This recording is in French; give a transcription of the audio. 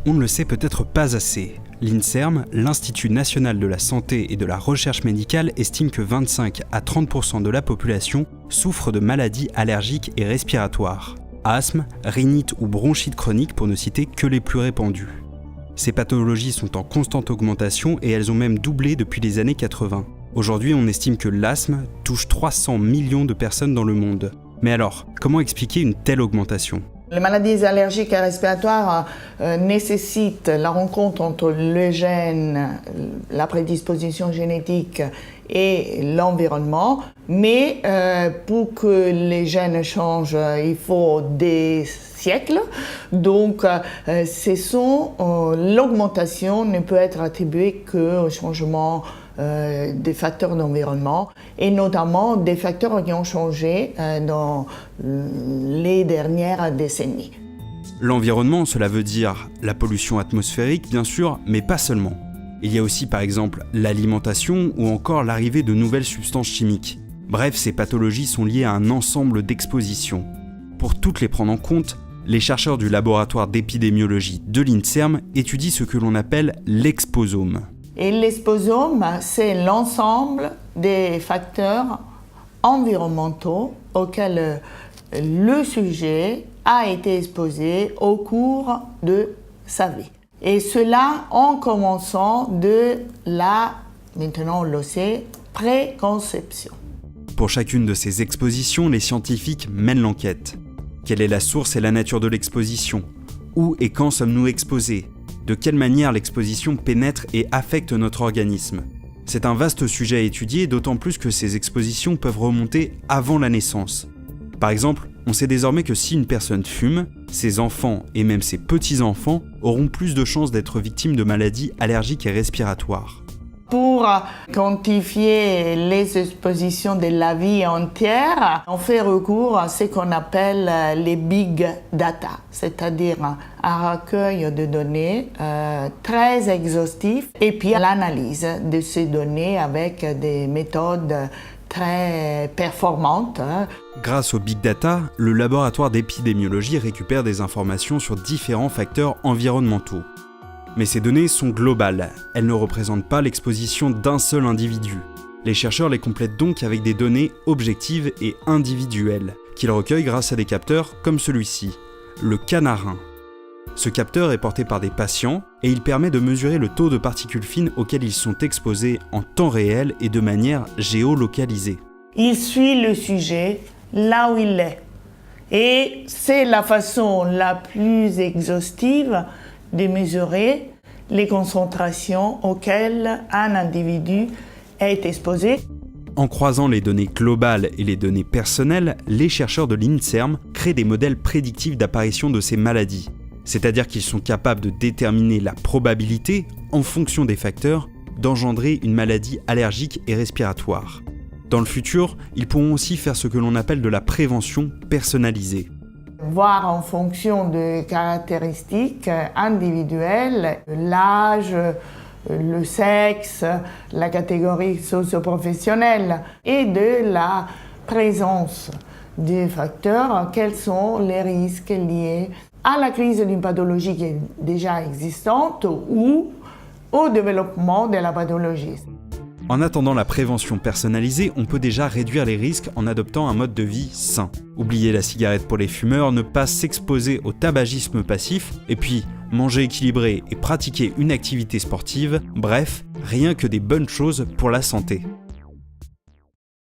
On ne le sait peut-être pas assez. L'INSERM, l'Institut national de la santé et de la recherche médicale, estime que 25 à 30% de la population souffre de maladies allergiques et respiratoires. Asthme, rhinite ou bronchite chronique pour ne citer que les plus répandues. Ces pathologies sont en constante augmentation et elles ont même doublé depuis les années 80. Aujourd'hui, on estime que l'asthme touche 300 millions de personnes dans le monde. Mais alors, comment expliquer une telle augmentation ? Les maladies allergiques et respiratoires nécessitent la rencontre entre le gène, la prédisposition génétique et l'environnement. Mais pour que les gènes changent, il faut des siècles. Donc, l'augmentation ne peut être attribuée qu'au changement des facteurs d'environnement et notamment des facteurs qui ont changé dans les dernières décennies. L'environnement, cela veut dire la pollution atmosphérique bien sûr, mais pas seulement. Il y a aussi par exemple l'alimentation ou encore l'arrivée de nouvelles substances chimiques. Bref, ces pathologies sont liées à un ensemble d'expositions. Pour toutes les prendre en compte, les chercheurs du laboratoire d'épidémiologie de l'INSERM étudient ce que l'on appelle l'exposome. Et l'exposome, c'est l'ensemble des facteurs environnementaux auxquels le sujet a été exposé au cours de sa vie. Et cela en commençant de maintenant on le sait, préconception. Pour chacune de ces expositions, les scientifiques mènent l'enquête. Quelle est la source et la nature de l'exposition ? Où et quand sommes-nous exposés ? De quelle manière l'exposition pénètre et affecte notre organisme ? C'est un vaste sujet à étudier, d'autant plus que ces expositions peuvent remonter avant la naissance. Par exemple, on sait désormais que si une personne fume, ses enfants et même ses petits-enfants auront plus de chances d'être victimes de maladies allergiques et respiratoires. Pour quantifier les expositions de la vie entière, on fait recours à ce qu'on appelle les big data, c'est-à-dire un recueil de données très exhaustif et puis l'analyse de ces données avec des méthodes très performantes. Grâce au big data, le laboratoire d'épidémiologie récupère des informations sur différents facteurs environnementaux. Mais ces données sont globales, elles ne représentent pas l'exposition d'un seul individu. Les chercheurs les complètent donc avec des données objectives et individuelles, qu'ils recueillent grâce à des capteurs comme celui-ci, le Canarin. Ce capteur est porté par des patients et il permet de mesurer le taux de particules fines auxquelles ils sont exposés en temps réel et de manière géolocalisée. Il suit le sujet là où il est. Et c'est la façon la plus exhaustive de mesurer les concentrations auxquelles un individu est exposé. En croisant les données globales et les données personnelles, les chercheurs de l'INSERM créent des modèles prédictifs d'apparition de ces maladies. C'est-à-dire qu'ils sont capables de déterminer la probabilité, en fonction des facteurs, d'engendrer une maladie allergique et respiratoire. Dans le futur, ils pourront aussi faire ce que l'on appelle de la prévention personnalisée. Voir en fonction de caractéristiques individuelles, l'âge, le sexe, la catégorie socio-professionnelle et de la présence des facteurs, quels sont les risques liés à la crise d'une pathologie qui est déjà existante ou au développement de la pathologie. En attendant la prévention personnalisée, on peut déjà réduire les risques en adoptant un mode de vie sain. Oublier la cigarette pour les fumeurs, ne pas s'exposer au tabagisme passif, et puis manger équilibré et pratiquer une activité sportive, bref, rien que des bonnes choses pour la santé.